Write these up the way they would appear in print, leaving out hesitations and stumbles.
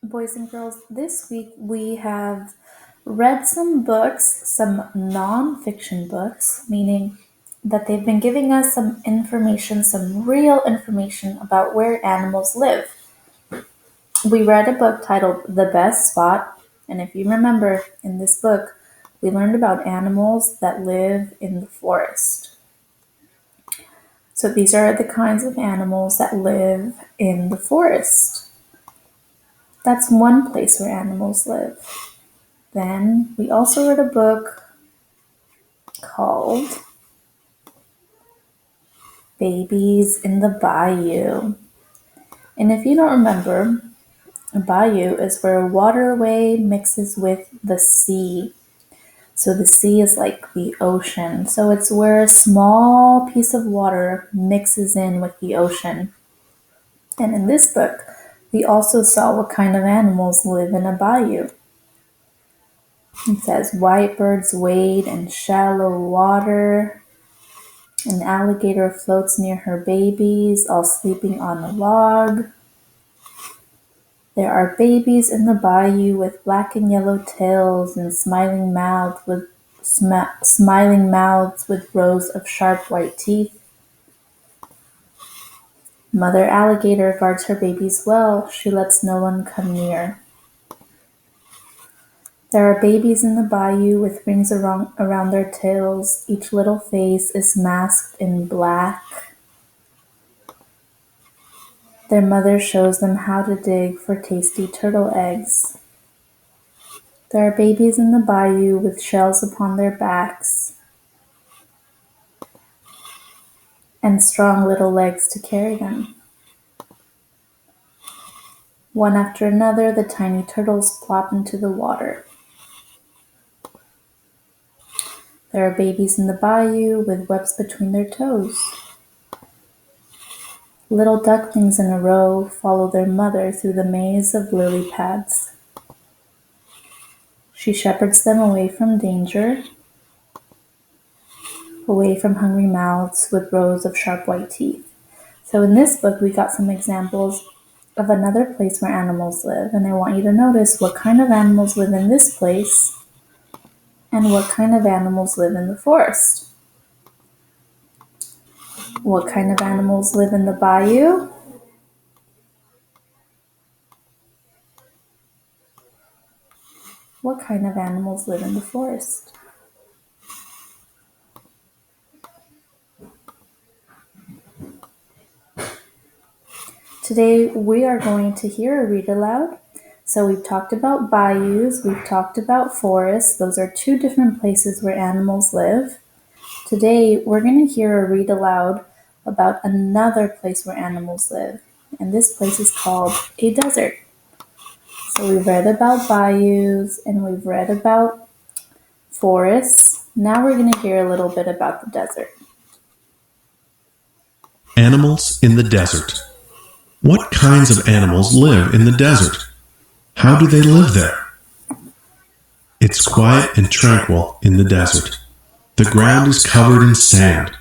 boys and girls. This week we have read some books, some non-fiction books, meaning that they've been giving us some information, some real information about where animals live. We read a book titled The Best Spot, and if you remember, in this book, we learned about animals that live in the forest. So these are the kinds of animals that live in the forest. That's one place where animals live. Then we also read a book called Babies in the Bayou. And if you don't remember, a bayou is where a waterway mixes with the sea. So the sea is like the ocean. So it's where a small piece of water mixes in with the ocean. And in this book, we also saw what kind of animals live in a bayou. It says white birds wade in shallow water. An alligator floats near her babies, all sleeping on a log. There are babies in the bayou with black and yellow tails and smiling mouths with rows of sharp white teeth. Mother alligator guards her babies well. She lets no one come near. There are babies in the bayou with rings around their tails. Each little face is masked in black. Their mother shows them how to dig for tasty turtle eggs. There are babies in the bayou with shells upon their backs and strong little legs to carry them. One after another, the tiny turtles plop into the water. There are babies in the bayou with webs between their toes. Little ducklings in a row follow their mother through the maze of lily pads. She shepherds them away from danger, away from hungry mouths with rows of sharp white teeth. So in this book, we got some examples of another place where animals live, and I want you to notice what kind of animals live in this place and what kind of animals live in the forest. What kind of animals live in the bayou? What kind of animals live in the forest? Today we are going to hear a read aloud. So we've talked about bayous, we've talked about forests. Those are two different places where animals live. Today we're going to hear a read aloud about another place where animals live. And this place is called a desert. So we've read about bayous and we've read about forests. Now we're going to hear a little bit about the desert. Animals in the desert. What kinds of animals live in the desert? How do they live there? It's quiet and tranquil in the desert. The ground is covered in sand.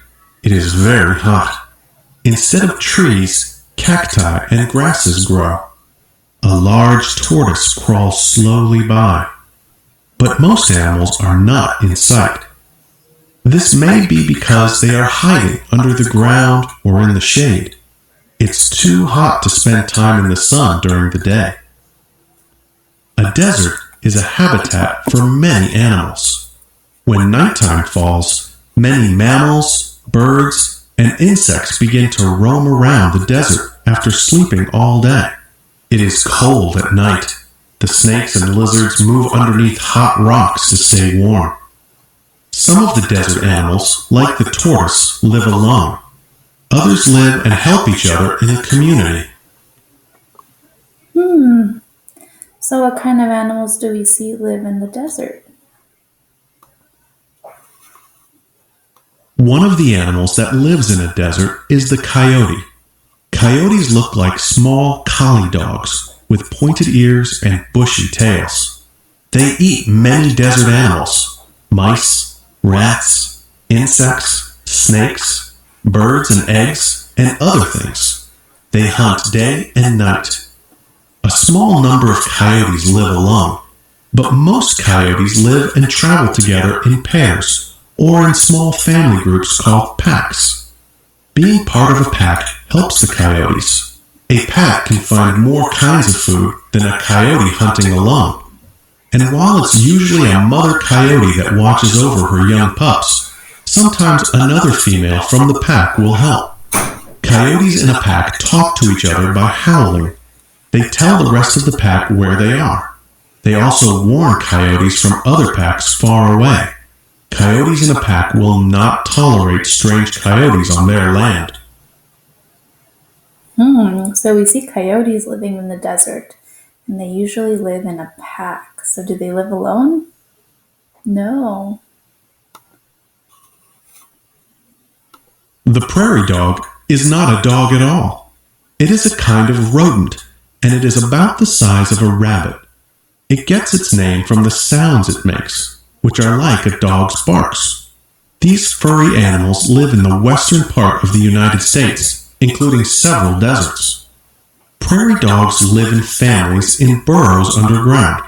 It is very hot. Instead of trees, cacti and grasses grow. A large tortoise crawls slowly by. But most animals are not in sight. This may be because they are hiding under the ground or in the shade. It's too hot to spend time in the sun during the day. A desert is a habitat for many animals. When nighttime falls, many mammals, birds, and insects begin to roam around the desert after sleeping all day. It is cold at night. The snakes and lizards move underneath hot rocks to stay warm. Some of the desert animals, like the tortoise, live alone. Others live and help each other in a community. So what kind of animals do we see live in the desert? One of the animals that lives in a desert is the coyote. Coyotes look like small collie dogs with pointed ears and bushy tails. They eat many desert animals: mice, rats, insects, snakes, birds and eggs, and other things. They hunt day and night. A small number of coyotes live alone, but most coyotes live and travel together in pairs or in small family groups called packs. Being part of a pack helps the coyotes. A pack can find more kinds of food than a coyote hunting alone. And while it's usually a mother coyote that watches over her young pups, sometimes another female from the pack will help. Coyotes in a pack talk to each other by howling. They tell the rest of the pack where they are. They also warn coyotes from other packs far away. Coyotes in a pack will not tolerate strange coyotes on their land. So we see coyotes living in the desert, and they usually live in a pack. So do they live alone? No. The prairie dog is not a dog at all. It is a kind of rodent, and it is about the size of a rabbit. It gets its name from the sounds it makes, which are like a dog's barks. These furry animals live in the western part of the United States, including several deserts. Prairie dogs live in families in burrows underground.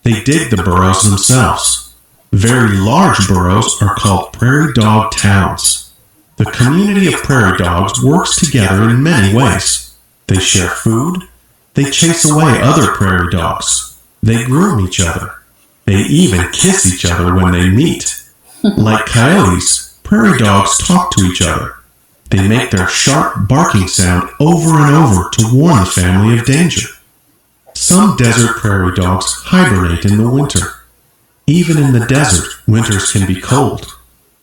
They dig the burrows themselves. Very large burrows are called prairie dog towns. The community of prairie dogs works together in many ways. They share food. They chase away other prairie dogs. They groom each other. They even kiss each other when they meet. Like coyotes, prairie dogs talk to each other. They make their sharp barking sound over and over to warn the family of danger. Some desert prairie dogs hibernate in the winter. Even in the desert, winters can be cold.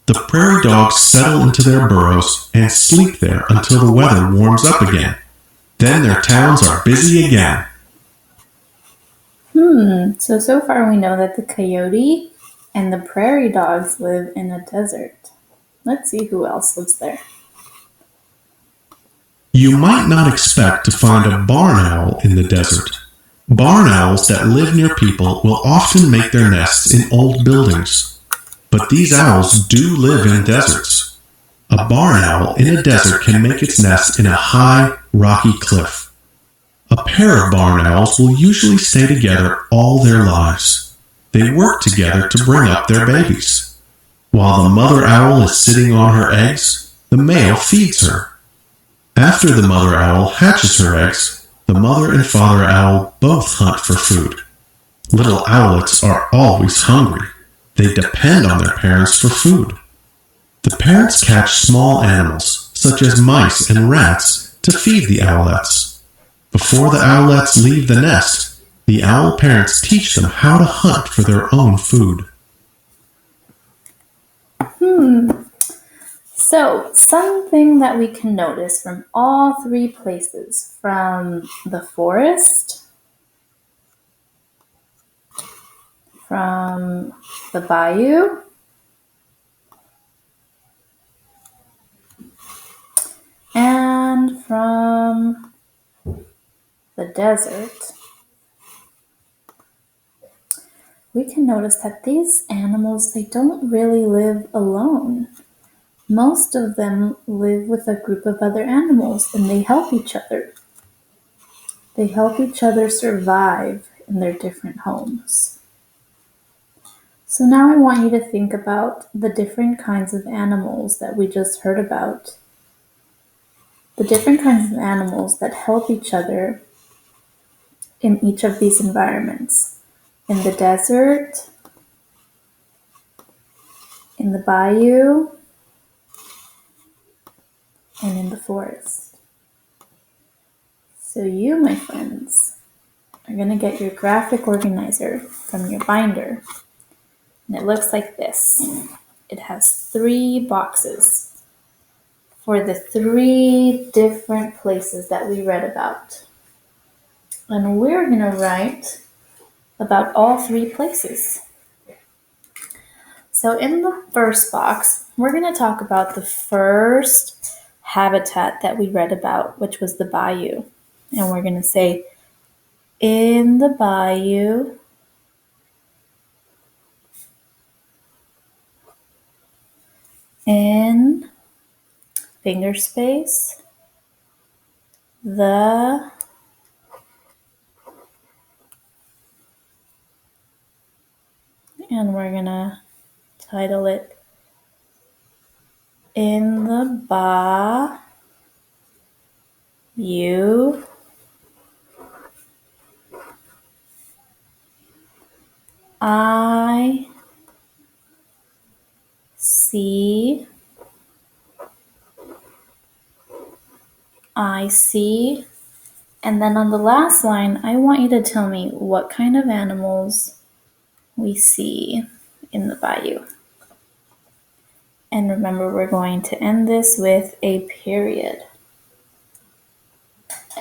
The prairie dogs settle into their burrows and sleep there until the weather warms up again. Then their towns are busy again. So far we know that the coyote and the prairie dogs live in a desert. Let's see who else lives there. You might not expect to find a barn owl in the desert. Barn owls that live near people will often make their nests in old buildings. But these owls do live in deserts. A barn owl in a desert can make its nest in a high, rocky cliff. A pair of barn owls will usually stay together all their lives. They work together to bring up their babies. While the mother owl is sitting on her eggs, the male feeds her. After the mother owl hatches her eggs, the mother and father owl both hunt for food. Little owlets are always hungry. They depend on their parents for food. The parents catch small animals, such as mice and rats, to feed the owlets. Before the owlets leave the nest, the owl parents teach them how to hunt for their own food. So, something that we can notice from all three places, from the forest, from the bayou, and from the desert, we can notice that these animals, they don't really live alone. Most of them live with a group of other animals and they help each other. They help each other survive in their different homes. So now I want you to think about the different kinds of animals that we just heard about. The different kinds of animals that help each other in each of these environments. In the desert, in the bayou, and in the forest. So you, my friends, are going to get your graphic organizer from your binder. And it looks like this. It has 3 boxes for the 3 different places that we read about. And we're going to write about all 3 places. So in the first box, we're going to talk about the first habitat that we read about, which was the bayou. And we're going to say, in the bayou, in finger space, the and we're gonna title it In the Bayou I see and then on the last line I want you to tell me what kind of animals we see in the bayou. And remember, we're going to end this with a period.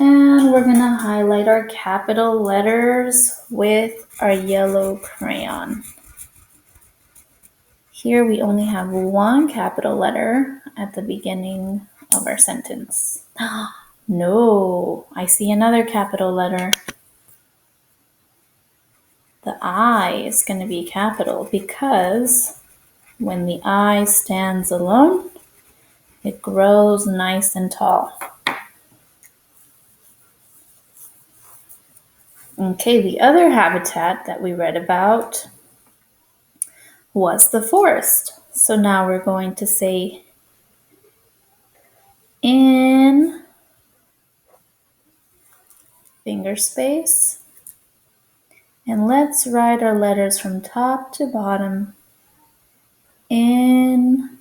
And we're going to highlight our capital letters with our yellow crayon. Here we only have one capital letter at the beginning of our sentence. No, I see another capital letter. The I is going to be capital because when the I stands alone, it grows nice and tall. Okay, the other habitat that we read about was the forest. So now we're going to say in finger space. And let's write our letters from top to bottom. In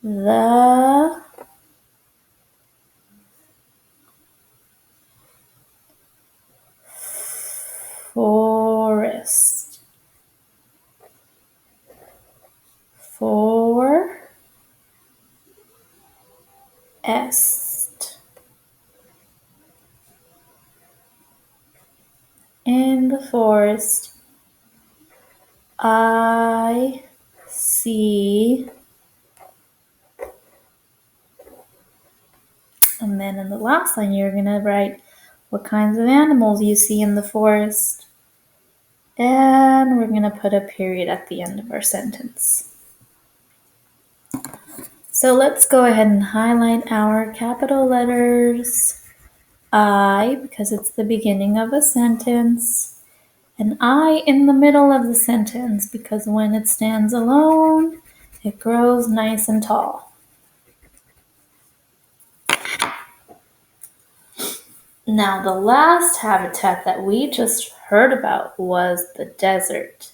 the forest. Forest. In the forest, I see. And then in the last line, you're going to write what kinds of animals you see in the forest. And we're going to put a period at the end of our sentence. So let's go ahead and highlight our capital letters. I, because it's the beginning of a sentence. And I in the middle of the sentence, because when it stands alone, it grows nice and tall. Now, the last habitat that we just heard about was the desert.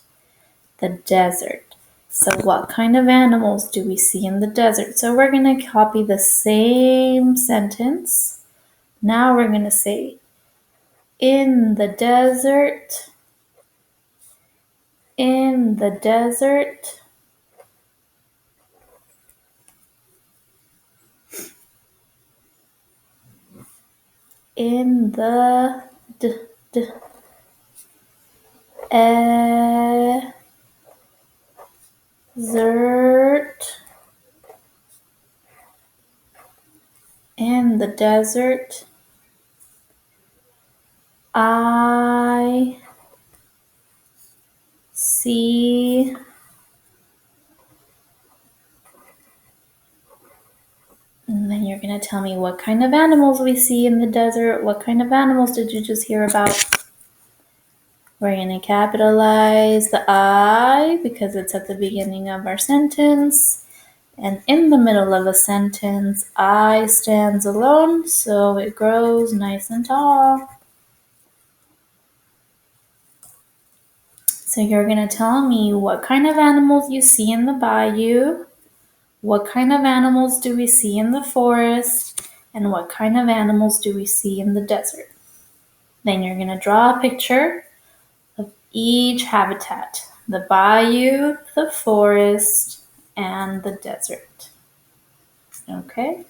The desert. So what kind of animals do we see in the desert? So we're going to copy the same sentence. Now we're going to say, in the desert, in the desert, in the desert, in the desert, I see and then you're going to tell me what kind of animals we see in the desert. What kind of animals did you just hear about? We're going to capitalize the I because it's at the beginning of our sentence. And in the middle of a sentence, I stands alone, so it grows nice and tall. So you're going to tell me what kind of animals you see in the bayou, what kind of animals do we see in the forest, and what kind of animals do we see in the desert. Then you're going to draw a picture of each habitat, the bayou, the forest, and the desert. Okay?